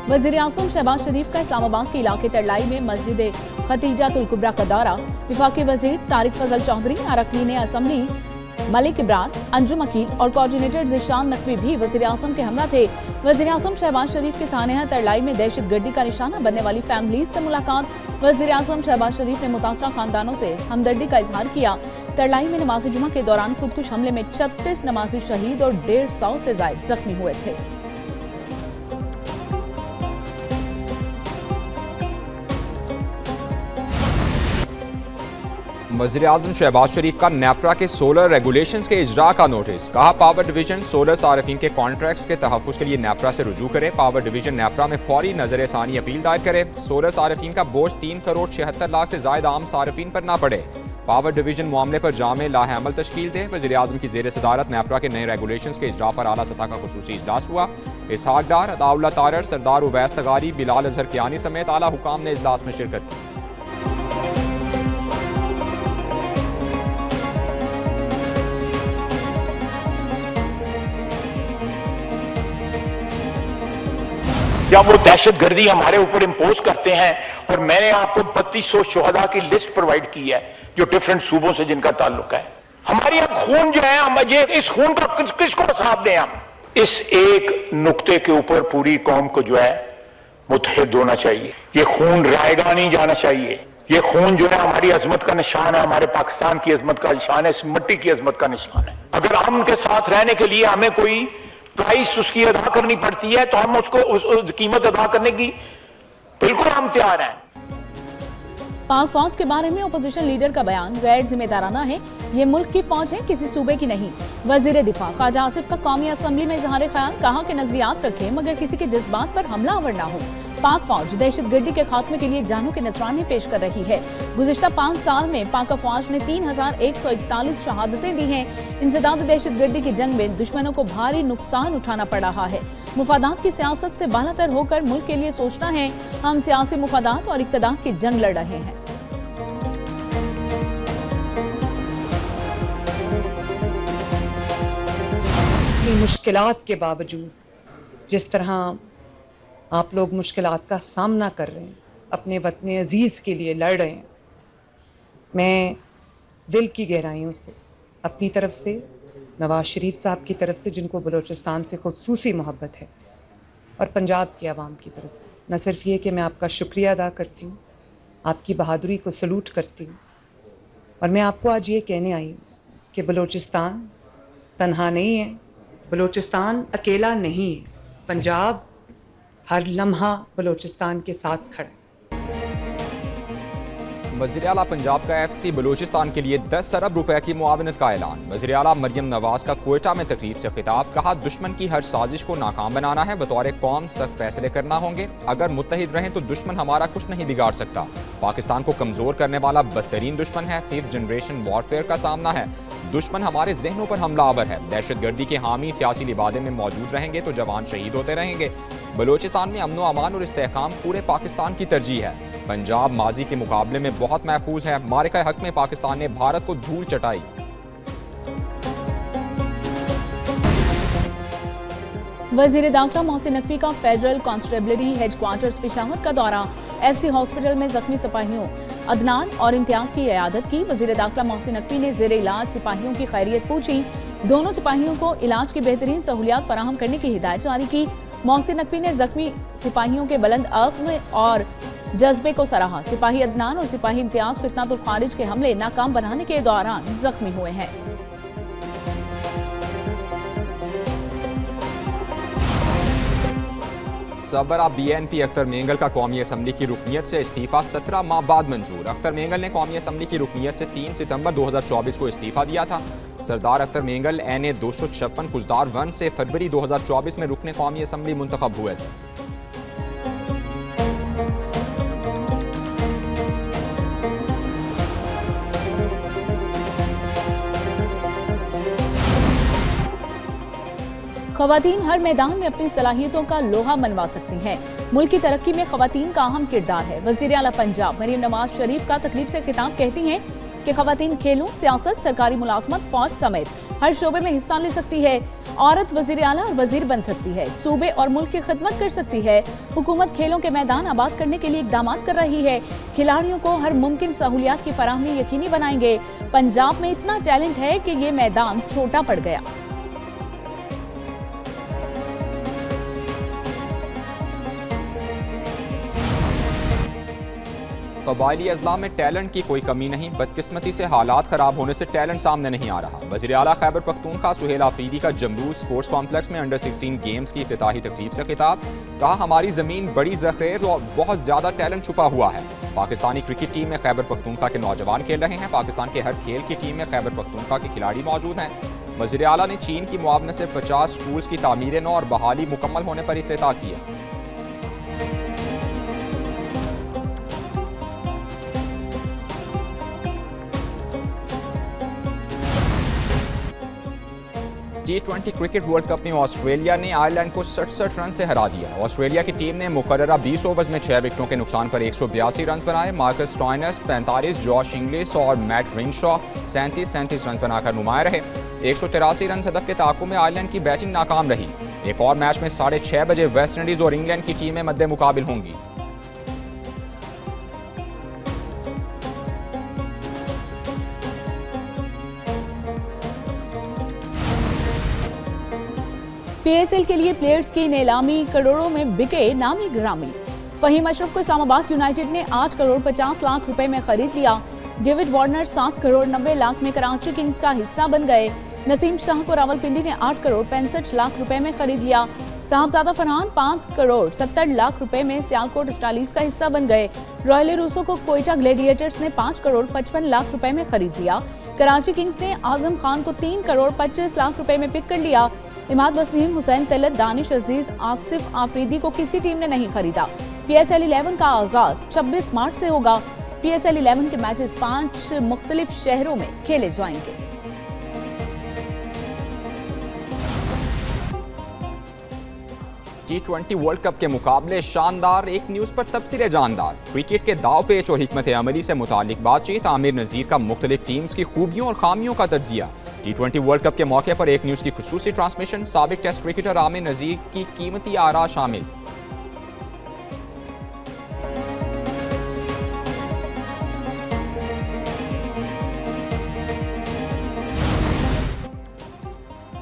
वज़ीर आज़म शहबाज शरीफ का इस्लामाबाद के इलाके तरलाई में मस्जिद खतीजातुल कुबरा का दौरा। वफाकी वज़ीर तारिक फजल चौधरी, अरकान असम्बली मलिक इमरान, अंजुम अकील और कोऑर्डिनेटर ज़ीशान नकवी भी वज़ीर आज़म के हमरा थे। वज़ीर आज़म शहबाज शरीफ के सानिया तरलाई में दहशतगर्दी का निशाना बनने वाली फैमिलीज से मुलाकात। वज़ीर आज़म शहबाज शरीफ ने मुतासरा खानदानों से हमदर्दी का इजहार किया। तरलाई में नमाज जुमा के दौरान खुदकुश हमले में 36 नमाजी शहीद और 150 से ज्यादा जख्मी हुए थे। वज़ीर आज़म शहबाज शरीफ का नेपरा के सोलर रेगुलेशंस के इजरा का नोटिस। कहा, पावर डिवीजन सोलर सार्फिन के कॉन्ट्रैक्ट्स के तहफ़्फ़ुज़ के लिए नेपरा से रुजू करे। पावर डिवीजन नेपरा में फौरी नजर सानी अपील दायर करे। सोलर सार्फिन का बोझ 3 करोड़ 76 लाख से ज्यादा आम सार्फिन पर ना पड़े। पावर डिवीजन मामले पर जामे लाहमल तश्कील दे। वज़ीर आज़म की ज़ेर सदारत नेपरा के नए रेगुलेशंस के इजरा पर आला सतह का खुसूसी इजलास हुआ। इसहाक डार, अताउल्लाह तारर, सरदार उवैस तगारी, बिलाल अजहर कियानी समेत आला हुकाम ने इजलास में शिरकत की। या वो दहशतगर्दी हमारे ऊपर इम्पोज करते हैं। और मैंने आपको 3200 शोहदा की लिस्ट प्रोवाइड की है जो डिफरेंट सूबों से जिनका ताल्लुक है। हमारी अब खून जो है, हम ये इस खून का किसको हिसाब दें? हम इस एक नुक्ते के ऊपर पूरी कौम को जो है मुत्तहिद होना चाहिए। ये खून रायगा नहीं जाना चाहिए। ये खून जो है हमारी अजमत का निशान है, हमारे पाकिस्तान की अजमत का निशान है, इस मिट्टी की अजमत का निशान है। अगर अमन के साथ रहने के लिए हमें कोई प्राइस उसकी अदा करनी पड़ती है तो हम उसको उस कीमत अदा करने की बिल्कुल हम तैयार हैं। पाक फौज के बारे में अपोजिशन लीडर का बयान गैर जिम्मेदाराना है। ये मुल्क की फौज है, किसी सूबे की नहीं। वजीर दिफा ख्वाजा आसिफ का कौमी असम्बली में इजहार ख्याल। कहा कि नजरियात रखें मगर किसी के जज्बात पर हमलावर ना हो। पाक फौज दहशतगर्दी के खात्मे के लिए जानों के नजराने पेश कर रही है। गुज़िश्ता 5 साल में पाक फौज ने 3141 शहादतें दी हैं। इंसदाद दहशतगर्दी की जंग में दुश्मनों को भारी नुकसान उठाना पड़ रहा है। मुफादात की सियासत से बालातर होकर मुल्क के लिए सोचना है। हम सियासी मुफादात और इक़्तिदार की जंग लड़ रहे हैं। मुश्किलात के बावजूद जिस तरह आप लोग मुश्किलात का सामना कर रहे हैं, अपने वतन अजीज़ के लिए लड़ रहे हैं, मैं दिल की गहराइयों से अपनी तरफ से, नवाज शरीफ साहब की तरफ से जिनको बलूचिस्तान से खुसूसी मोहब्बत है, और पंजाब के अवाम की तरफ से न सिर्फ ये कि मैं आपका शुक्रिया अदा करती हूँ, आपकी बहादुरी को सलूट करती हूँ, और मैं आपको आज ये कहने आई हूँ कि बलूचिस्तान तन्हा नहीं है, बलूचिस्तान अकेला नहीं है। पंजाब हर लम्हा बलूचिस्तान के साथ खड़ा। वज़ीर आला पंजाब का FC बलूचिस्तान के लिए 10 अरब रुपए की मुआवनत का ऐलान। वज़ीर आला मरियम नवाज का कोयटा में तकरीब से खिताब। कहा, दुश्मन की हर साजिश को नाकाम बनाना है, बतौर कौम सख्त फैसले करना होंगे। अगर मुत्तहिद रहें तो दुश्मन हमारा कुछ नहीं बिगाड़ सकता। पाकिस्तान को कमजोर करने वाला बदतरीन दुश्मन है। 5th जनरेशन वॉरफेयर का सामना है। दुश्मन हमारे जहनों पर हमलावर है। दहशतगर्दी के हामी सियासी लिबादे में मौजूद रहेंगे तो जवान शहीद होते रहेंगे। बलूचिस्तान में अमन अमान और इस्तेहकाम पूरे पाकिस्तान की तरजीह है। पंजाब माजी के मुकाबले में बहुत महफूज है। मारिका हक में पाकिस्तान ने भारत को धूल चटाई। वजीर दाखिला मोहसिन नकवी का फेडरल कांस्टेबलरी हेडक्वार्टर्स पेशावर का दौरा। FC हॉस्पिटल में जख्मी सिपाहियों अदनान और इम्तियाज की इयादत की। वजीर दाखिला मोहसिन नकवी ने ज़ेर इलाज सिपाहियों की खैरियत पूछी। दोनों सिपाहियों को इलाज की बेहतरीन सहूलियात फराहम करने की हिदायत जारी की। मोहसिन नकवी ने जख्मी सिपाहियों के बुलंद आज़्म और जज्बे को सराहा। सिपाही अदनान और सिपाही इम्तियाज फितनातुल खारिज के हमले नाकाम बनाने के दौरान जख्मी हुए हैं। सबरा BNP अख्तर मेंगल का कौमी असम्बली की रुकनियत से इस्तीफा 17 माह बाद मंजूर। अख्तर मेंगल ने कौमी असम्बली की रुकनियत से 3 सितंबर 2024 को इस्तीफा दिया था। सरदार अख्तर मेंगल NA 256 कुजदार 1 से फरवरी 2024 में रुकने कौमी असम्बली मुंतखब हुए थे। ख़वातीन हर मैदान में अपनी सलाहियतों का लोहा मनवा सकती हैं। मुल्क की तरक्की में ख़वातीन का अहम किरदार है। वज़ीर आला पंजाब मरियम नवाज शरीफ का तकरीब से खिताब कहती हैं कि ख़वातीन खेलों, सियासत, सरकारी मुलाजमत, फौज समेत हर शोबे में हिस्सा ले सकती है। औरत वजीर आला और वजीर बन सकती है। सूबे और मुल्क की खिदमत कर सकती है। हुकूमत खेलों के मैदान आबाद करने के लिए इकदाम कर रही है। खिलाड़ियों को हर मुमकिन सहूलियात की फराहमी यकीनी बनाएंगे। पंजाब में इतना टैलेंट है कि ये मैदान छोटा पड़ गया। कबायली अजला में टैलेंट की कोई कमी नहीं, बदकिस्मती से हालात खराब होने से टैलेंट सामने नहीं आ रहा। वज़ीर आला खैबर पख्तूनख्वा सुहेल आफरीदी का जमरूद स्पोर्ट्स कॉम्प्लेक्स में अंडर 16 गेम्स की इफ्तिताही तकरीब से खिताब। कहा, हमारी ज़मीन बड़ी ज़ख़ीर और बहुत ज़्यादा टैलेंट छुपा हुआ है। पाकिस्तानी क्रिकेट टीम में खैबर पख्तूनख्वा के नौजवान खेल रहे हैं। पाकिस्तान के हर खेल की टीम में खैबर पख्तूनख्वा के खिलाड़ी मौजूद हैं। वज़ीर आला ने चीन की मुआवनत से 50 स्कूल्स की तामीर नौ और बहाली मुकम्मल होने पर इत्तेफाक किया। T20 क्रिकेट वर्ल्ड कप में ऑस्ट्रेलिया ने आयरलैंड को 67 रन से हरा दिया। ऑस्ट्रेलिया की टीम ने मुकर्ररा 20 ओवर्स में 6 विकेटों के नुकसान पर 182 रन बनाए। मार्कस स्टॉइनस 45, जॉश इंग्लिस और मैट रिनशॉ 37 रन बनाकर नुमाया रहे। 183 रन हदफ के ताक़ुब में आयरलैंड की बैटिंग नाकाम रही। एक और मैच में 6:30 बजे वेस्ट इंडीज और इंग्लैंड की टीमें मद्दे मुकाबिल होंगी। PSL के लिए प्लेयर्स की नीलामी, करोड़ों में बिके नामी ग्रामी। फहीम अशरफ को इस्लामाबाद यूनाइटेड ने 8 करोड़ 50 लाख रुपए में खरीद लिया। डेविड वार्नर 7 करोड़ 90 लाख में कराची किंग्स का हिस्सा बन गए। नसीम शाह को रावलपिंडी ने 8 करोड़ 65 लाख रुपए में खरीद लिया। साहबजादा फरहान 5 करोड़ 70 लाख रुपए में सियालकोट स्टालीस का हिस्सा बन गए। रॉयल रूसो को कोयटा ग्लेडिएटर्स ने 5 करोड़ 55 लाख रुपए में खरीद लिया। कराची किंग्स ने आजम खान को 3 करोड़ 25 लाख रुपए में पिक कर लिया। इमाद वसीम, हुसैन तलत, दानिश अजीज, आसिफ आफरीदी को किसी टीम ने नहीं खरीदा। PSL 11 का आगाज 26 मार्च से होगा। PSL 11 के मैचेस 5 मुख्तलिफ शहरों में खेले जाएंगे। T20 वर्ल्ड कप के मुकाबले शानदार, एक न्यूज़ पर तबसरे जानदार। क्रिकेट के दाव पेच और हिकमत अमली से मुतालिक बातचीत। आमिर नज़ीर का मुख्तलिफ टीम्स की खूबियों और खामियों का तज्जिया। T20 वर्ल्ड कप के मौके पर एक न्यूज़ की खुसूसी ट्रांसमिशन। साबिक टेस्ट क्रिकेटर आमिर नज़ीर की कीमती आरा शामिल।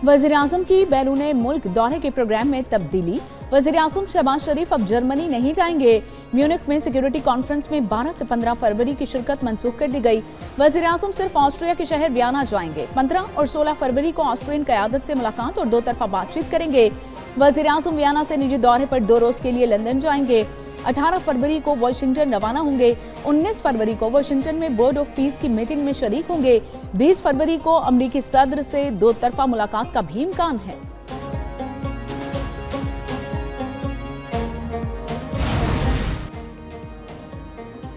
वज़ीर आज़म की बैरून मुल्क दौरे के प्रोग्राम में तब्दीली। वज़ीर आज़म शहबाज शरीफ अब जर्मनी नहीं जाएंगे। म्यूनिख में सिक्योरिटी कॉन्फ्रेंस में 12 से 15 फरवरी की शिरकत मंसूख कर दी गई। वज़ीर आज़म सिर्फ ऑस्ट्रिया के शहर वियना जाएंगे। 15 और 16 फरवरी को ऑस्ट्रियन क़यादत से मुलाकात और 2 तरफा बातचीत करेंगे। वज़ीर आज़म वियना से निजी दौरे पर 2 रोज के लिए लंदन जाएंगे। 18 फरवरी को वाशिंगटन रवाना होंगे। 19 फरवरी को वाशिंगटन में बोर्ड ऑफ पीस की मीटिंग में शरीक होंगे। 20 फरवरी को अमरीकी सदर से 2 तरफा मुलाकात का भी इम्कान है।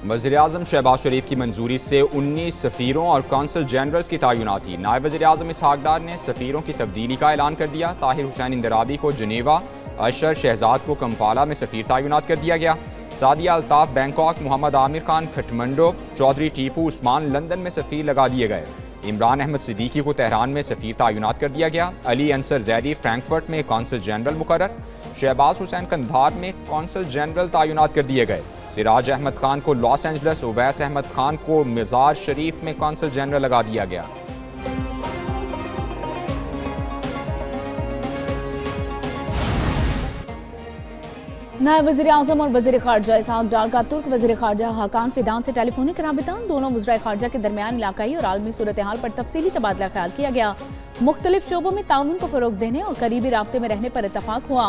वज़ीर आज़म शहबाज शरीफ की मंजूरी से 19 सफ़ीरों और कौंसल जनरल्स की तैनाती। नायब वज़ीर आज़म इसहाक डार ने सफ़ीरों की तब्दीली का ऐलान कर दिया। ताहिर हुसैन इंदराबी को जनेवा, अशर शहजाद को कंपाला में सफ़ीर तैनात कर दिया गया। सादिया अल्ताफ़ बैंकॉक, मोहम्मद आमिर खान खटमंडो, चौधरी टीपू उस्मान लंदन में सफ़ीर लगा दिए गए। इमरान अहमद सिद्दीकी को तेहरान में सफ़ीर तैनात कर दिया गया। अली अंसर जैदी फ्रैंकफर्ट में कौंसल जनरल मुकर्रर। शहबाज हुसैन कंधार में कौंसल जनरल तैनात कर दिए गए। सिराज अहमद खान को लॉस एंजल्स, उवैस अहमद खान को मज़ार शरीफ में कौंसल जनरल लगा दिया गया। नायब वज़ीर आज़म और वज़ीर ख़ारजा इसहाक डार का तुर्क वज़ीर ख़ारजा हाकान फिदान से टेलीफोनिक राबिता। दोनों वज़राए ख़ारजा के दरमियान इलाकाई और आलमी सूरत हाल पर तफसीली तबादला ख्याल किया गया। मुख्तलिफ शोबों में ताउन को फ़रोग़ देने और करीबी राब्ते में रहने पर इत्तफाक हुआ।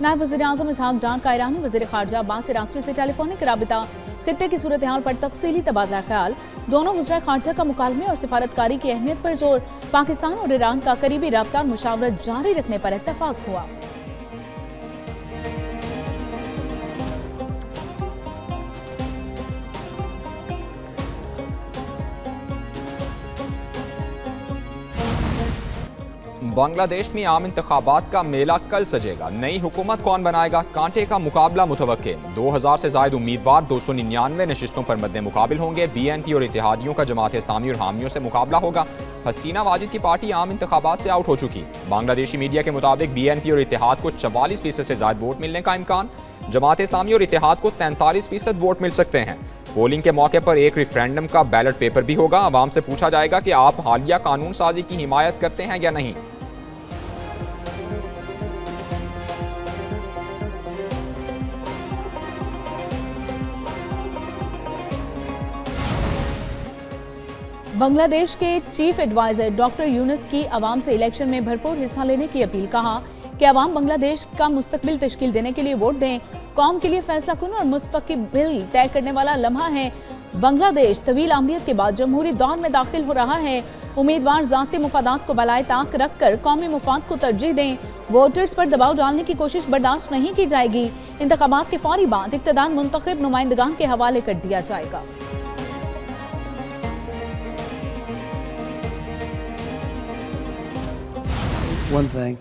नायब वज़ीर आज़म इसहाक डार का ईरानी वज़ीर ख़ारजा अब्बास इराक़ची से टेलीफोनिक राबिता। खित्ते की सूरत हाल पर तफसीली तबादला ख्याल। दोनों वज़राए ख़ारजा का मुकालमे और सिफारतकारी की अहमियत पर जोर। पाकिस्तान और ईरान का करीबी राब्ता और मुशावरत जारी रखने पर इत्तफाक हुआ। बांग्लादेश में आम इंतखाबात का मेला कल सजेगा। नई हुकूमत कौन बनाएगा, कांटे का मुकाबला मुतवक्के। 2000 से ज्यादा उम्मीदवार 299 नशिस्तों पर मद्दे मुकाबिल होंगे। BNP और इत्तेहादियों का जमात इस्लामी और हामियों से मुकाबला होगा। हसीना वाजिद की पार्टी आम इंतखाबात से आउट हो चुकी। बांग्लादेशी मीडिया के मुताबिक BNP और इत्तेहाद को 44% से ज्यादा वोट मिलने का इम्कान। जमात इस्लामी और इत्तेहाद को 43% वोट मिल सकते हैं। पोलिंग के मौके पर एक रेफरेंडम का बैलेट पेपर भी होगा। आवाम से पूछा जाएगा कि आप हालिया कानून साजी की हिमायत करते हैं या नहीं। बांग्लादेश के चीफ एडवाइजर डॉक्टर यूनुस की आवाम से इलेक्शन में भरपूर हिस्सा लेने की अपील। कहा कि आवाम बांग्लादेश का मुस्तकबिल तश्कील देने के लिए वोट दें। कौम के लिए फैसला कुन और मुस्तकबिल तय करने वाला लम्हा है। बांग्लादेश तवील अहमियत के बाद जमहूरी दौर में दाखिल हो रहा है। उम्मीदवार ज़ाती मुफादात को बलाए ताक रखकर कौमी मुफाद को तरजीह दें। वोटर्स पर दबाव डालने की कोशिश बर्दाश्त नहीं की जाएगी। इंतखाबात के फौरी बाद इक़्तिदार मुंतखब नुमाइंदगान के हवाले कर दिया जाएगा। One thing.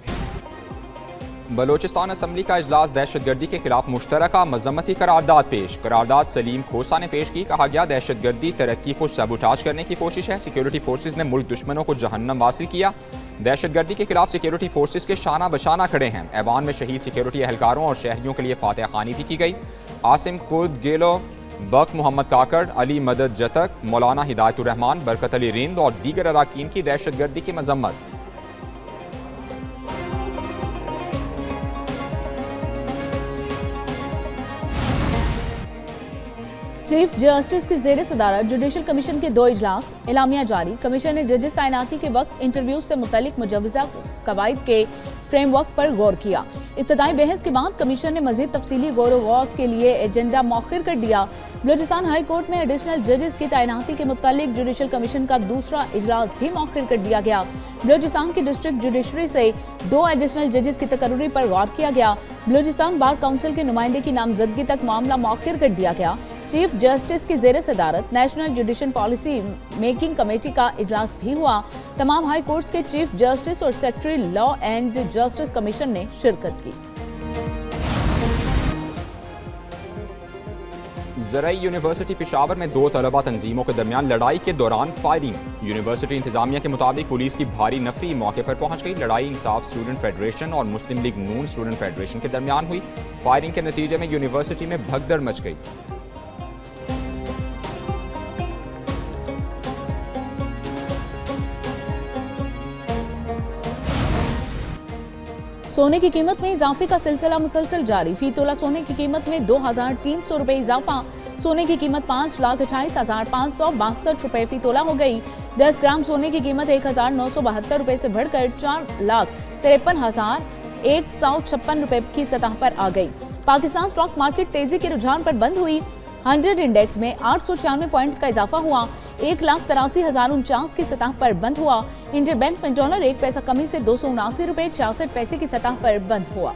बलोचिस्तान असम्बली का इजलास दहशतगर्दी के खिलाफ मुश्तरका मजम्मती करारदाद पेश। करारदाद सलीम खोसा ने पेश की। कहा गया दहशतगर्दी तरक्की को सबूटाज करने की कोशिश है। सिक्योरिटी फोर्सेज ने मुल्क दुश्मनों को जहन्नम वासिल किया। दहशतगर्दी के खिलाफ सिक्योरिटी फोर्सेज के शाना बशाना खड़े हैं। ऐवान में शहीद सिक्योरिटी एहलकारों और शहरियों के लिए फातह खानी भी की गई। आसिम कुर्द गेलो, बक मोहम्मद काकड़, अली मदद जतक, मौलाना हिदायतुर रहमान, बरकत अली रिंद और दीगर अराकीन की दहशतगर्दी की मजम्मत। चीफ जस्टिस की ज़ेर सदारत जुडिशल कमीशन के 2 इजलास। एलामिया जारी। कमीशन ने जजेस तैनाती के वक्त इंटरव्यू से मुतल्लिक मुजवज़ा कवायद के फ्रेमवर्क पर गौर किया। इब्तदाई बहस के बाद कमीशन ने मजीद तफसीली गौर व गौस के लिए एजेंडा मौखिर कर दिया। बलूचिस्तान हाई कोर्ट में एडिशनल जजेस की तैनाती के मुतालिक जुडिशल कमीशन का दूसरा इजलास भी मौखिर कर दिया गया। बलूचिस्तान की डिस्ट्रिक्ट जुडिशरी से 2 एडिशनल जजेस की तकर्री पर गौर किया गया। बलूचिस्तान बार काउंसिल के नुमाइंदे की नामजदगी तक मामला मौखिर कर दिया गया। चीफ जस्टिस की ज़ेर सदारत national judicial policy making committee का इजलास भी हुआ। तमाम हाई कोर्ट्स के चीफ जस्टिस और secretary law and justice commission ने शिरकत की। ज़रई यूनिवर्सिटी पेशावर में 2 तलबा तंजीमों के दरमियान लड़ाई के दौरान फायरिंग। यूनिवर्सिटी इंतजामिया के मुताबिक पुलिस की भारी नफरी मौके पर पहुंच गई। लड़ाई इंसाफ स्टूडेंट फेडरेशन और मुस्लिम लीग नून स्टूडेंट फेडरेशन के दरमियान हुई। फायरिंग के नतीजे में यूनिवर्सिटी में भगदड़ मच गई। सोने की कीमत में इजाफे का सिलसिला मुसलसल जारी। फी तोला सोने की कीमत में 2300 रुपए इजाफा। सोने की कीमत 5,28,562 रुपए फी तोला हो गई। 10 ग्राम सोने की कीमत 1,972 रुपए से बढ़कर 4,53,156 रुपए की सतह पर आ गई। पाकिस्तान स्टॉक मार्केट तेजी के रुझान पर बंद हुई। 100 इंडेक्स में 896 पॉइंट्स का इजाफा हुआ। 1,83,049 की सतह पर बंद हुआ। इंडियन बैंक में डॉलर 1 पैसा कमी से 279 रुपए 66 पैसे की सतह पर बंद हुआ।